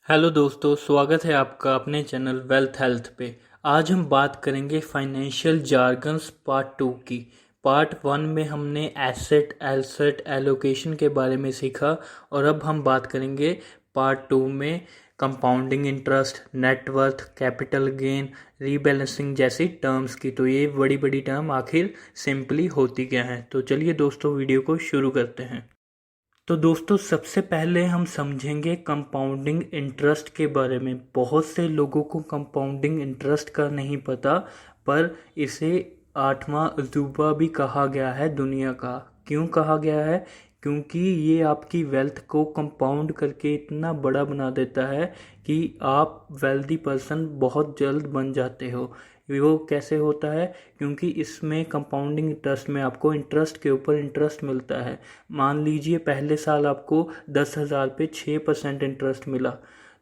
Hello दोस्तों, स्वागत है आपका अपने चैनल वेल्थ हेल्थ पे। आज हम बात करेंगे फाइनेंशियल जार्गन्स पार्ट 2 की। पार्ट 1 में हमने एसेट एलसेट एलोकेशन के बारे में सीखा और अब हम बात करेंगे पार्ट 2 में compounding interest, net worth, capital gain, rebalancing जैसी टर्म्स की। तो ये बड़ी बड़ी टर्म आखिर सिंपली होती क्या हैं। तो चलिए दोस्तों, वीडियो को शुरू करते हैं। तो दोस्तों, सबसे पहले हम समझेंगे कंपाउंडिंग इंटरेस्ट के बारे में। बहुत से लोगों को कंपाउंडिंग इंटरेस्ट का नहीं पता, पर इसे आठवां अजूबा भी कहा गया है दुनिया का। क्यों कहा गया है? क्योंकि ये आपकी वेल्थ को कंपाउंड करके इतना बड़ा बना देता है कि आप वेल्दी पर्सन बहुत जल्द बन जाते हो। वो कैसे होता है? क्योंकि इसमें कंपाउंडिंग इंटरेस्ट में आपको इंटरेस्ट के ऊपर इंटरेस्ट मिलता है। मान लीजिए पहले साल आपको 10,000 पे 6% इंटरेस्ट मिला,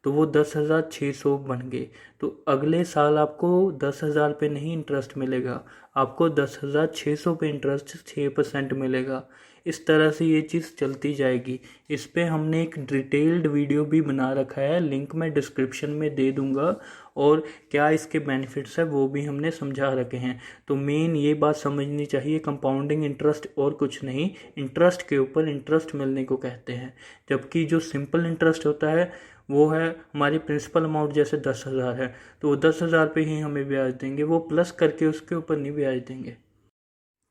तो वो 10,600 बन गए। तो अगले साल आपको 10,000 पे नहीं इंटरेस्ट मिलेगा, आपको 10,600 पे इंटरेस्ट 6% मिलेगा। इस तरह से ये चीज़ चलती जाएगी। इस पे हमने एक डिटेल्ड वीडियो भी बना रखा है, लिंक मैं डिस्क्रिप्शन में दे दूंगा। और क्या इसके बेनिफिट्स है वो भी हमने समझा रखे हैं। तो मेन ये बात समझनी चाहिए, कंपाउंडिंग इंटरेस्ट और कुछ नहीं, इंटरेस्ट के ऊपर इंटरेस्ट मिलने को कहते हैं। जबकि जो सिंपल इंटरेस्ट होता है वो है हमारी प्रिंसिपल अमाउंट, जैसे 10,000 है तो वो 10,000 पे ही हमें ब्याज देंगे, वो प्लस करके उसके ऊपर नहीं ब्याज देंगे।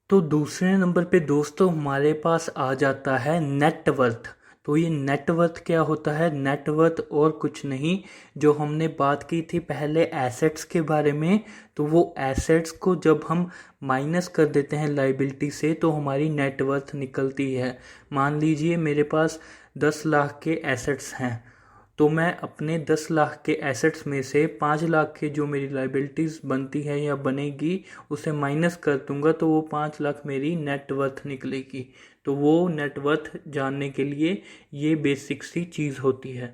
तो दूसरे नंबर पे दोस्तों हमारे पास आ जाता है नेटवर्थ। तो ये नेटवर्थ क्या होता है? नेटवर्थ और कुछ नहीं, जो हमने बात की थी पहले एसेट्स के बारे में, तो वो एसेट्स को जब हम माइनस कर देते हैं लाइबिलिटी से तो हमारी नेटवर्थ निकलती है। मान लीजिए मेरे पास 10 लाख के एसेट्स हैं, तो मैं अपने 10 लाख के एसेट्स में से 5 लाख के जो मेरी लाइबिलिटीज़ बनती है या बनेगी उसे माइनस कर दूंगा, तो वो 5 लाख मेरी नेटवर्थ निकलेगी। तो वो नेटवर्थ जानने के लिए ये बेसिक सी चीज़ होती है।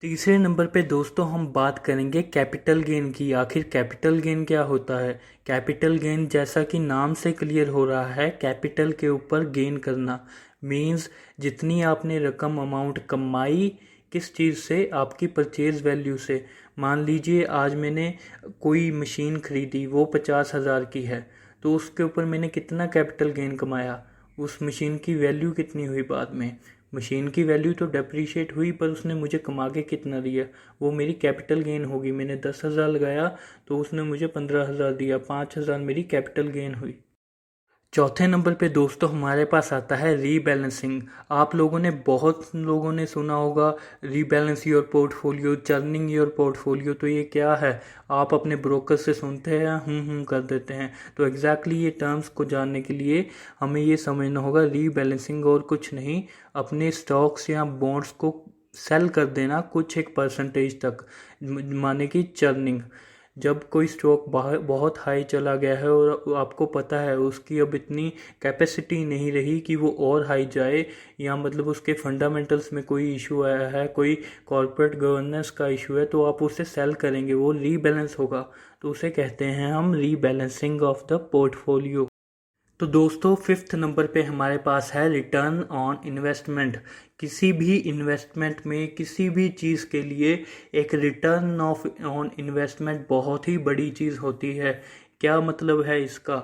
तीसरे नंबर पे दोस्तों हम बात करेंगे कैपिटल गेन की। आखिर कैपिटल गेन क्या होता है? कैपिटल गेन, जैसा कि नाम से क्लियर हो रहा है, कैपिटल के ऊपर गेन करना मींस जितनी आपने रकम अमाउंट कमाई, किस चीज़ से? आपकी परचेज वैल्यू से। मान लीजिए आज मैंने कोई मशीन खरीदी, वो 50,000 की है, तो उसके ऊपर मैंने कितना कैपिटल गेन कमाया? उस मशीन की वैल्यू कितनी हुई बाद में? मशीन की वैल्यू तो डेप्रीशिएट हुई, पर उसने मुझे कमा के कितना दिया? वो मेरी कैपिटल गेन होगी। मैंने 10,000 लगाया तो उसने मुझे 15,000 दिया, 5,000 मेरी कैपिटल गेन हुई। चौथे नंबर पे दोस्तों हमारे पास आता है रीबैलेंसिंग। आप बहुत लोगों ने सुना होगा rebalance your portfolio, churning your portfolio. तो ये क्या है? आप अपने ब्रोकर से सुनते हैं, कर देते हैं। तो एग्जैक्टली ये टर्म्स को जानने के लिए हमें ये समझना होगा, रीबैलेंसिंग और कुछ नहीं, अपने स्टॉक्स या बॉन्ड्स को सेल कर देना कुछ एक परसेंटेज तक, माने कि चर्निंग। जब कोई स्टॉक बहुत हाई चला गया है और आपको पता है उसकी अब इतनी कैपेसिटी नहीं रही कि वो और हाई जाए, या मतलब उसके फंडामेंटल्स में कोई इशू आया है, कोई कॉर्पोरेट गवर्नेंस का इशू है, तो आप उसे सेल करेंगे, वो रीबैलेंस होगा। तो उसे कहते हैं हम रीबैलेंसिंग ऑफ द पोर्टफोलियो। तो दोस्तों फिफ्थ नंबर पे हमारे पास है रिटर्न ऑन इन्वेस्टमेंट। किसी भी इन्वेस्टमेंट में, किसी भी चीज़ के लिए एक रिटर्न ऑफ ऑन इन्वेस्टमेंट बहुत ही बड़ी चीज़ होती है। क्या मतलब है इसका?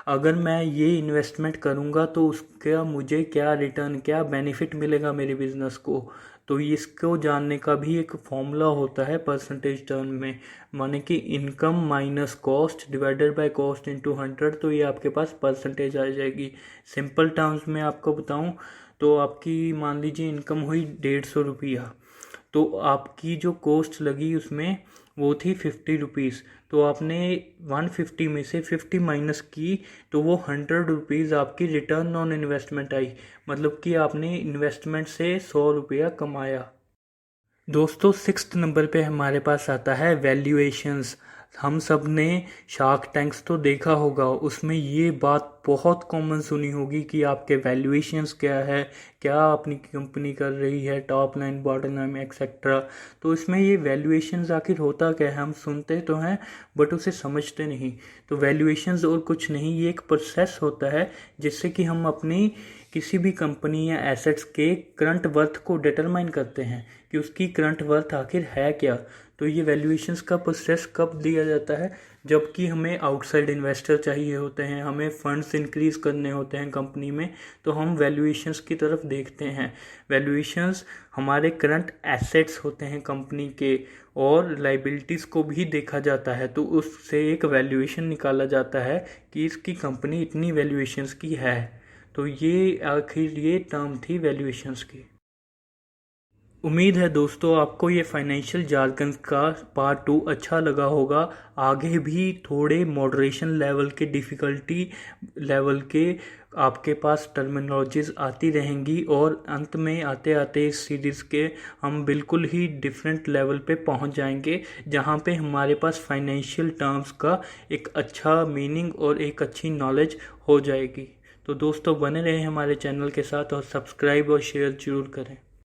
अगर मैं ये इन्वेस्टमेंट करूँगा तो उसका मुझे क्या रिटर्न, क्या बेनिफिट मिलेगा मेरे बिजनेस को? तो इसको जानने का भी एक फॉर्मूला होता है परसेंटेज टर्म में, माने कि income minus cost divided by cost into 100। तो ये आपके पास परसेंटेज आ जाएगी। सिंपल टर्म्स में आपको बताऊं तो आपकी मान लीजिए इनकम हुई 150 रुपया, तो आपकी जो कॉस्ट लगी उसमें वो थी 50 रुपीज़। तो आपने 150 में से 50 माइनस की, तो वो 100 रुपीज़ आपकी रिटर्न ऑन इन्वेस्टमेंट आई। मतलब कि आपने इन्वेस्टमेंट से 100 रुपया कमाया। दोस्तों सिक्स्थ नंबर पे हमारे पास आता है वैल्यूएशंस। हम सब ने शार्क टैंक्स तो देखा होगा, उसमें ये बात बहुत कॉमन सुनी होगी कि आपके वैल्यूएशंस क्या है, क्या अपनी कंपनी कर रही है, top line, bottom line etcetera. तो इसमें ये वैल्यूएशंस आखिर होता क्या है? हम सुनते तो हैं बट उसे समझते नहीं। तो वैल्यूएशंस और कुछ नहीं, ये एक प्रोसेस होता है जिससे कि हम अपनी किसी भी कंपनी या एसेट्स के करंट वर्थ को डिटरमाइन करते हैं कि उसकी करंट वर्थ आखिर है क्या। तो ये वैल्यूएशंस का प्रोसेस कब दिया जाता है, जबकि हमें आउटसाइड इन्वेस्टर चाहिए होते हैं, हमें फंड्स इंक्रीज करने होते हैं कंपनी में, तो हम वैल्यूएशंस की तरफ देखते हैं। वैल्यूएशंस हमारे करंट एसेट्स होते हैं कंपनी के, और लाइबिलिटीज़ को भी देखा जाता है, तो उससे एक वैल्यूएशन निकाला जाता है कि इसकी कंपनी इतनी वैल्यूएशंस की है। तो ये आखिर ये टर्म थी वैल्यूएशंस की। उम्मीद है दोस्तों आपको ये फाइनेंशियल जार्गन का पार्ट 2 अच्छा लगा होगा। आगे भी थोड़े मॉडरेशन लेवल के, डिफ़िकल्टी लेवल के आपके पास टर्मिनोलॉजीज आती रहेंगी, और अंत में आते आते इस सीरीज़ के हम बिल्कुल ही डिफरेंट लेवल पे पहुंच जाएंगे, जहां पे हमारे पास फाइनेंशियल टर्म्स का एक अच्छा मीनिंग और एक अच्छी नॉलेज हो जाएगी। तो दोस्तों बने रहें हमारे चैनल के साथ, और सब्सक्राइब और शेयर ज़रूर करें।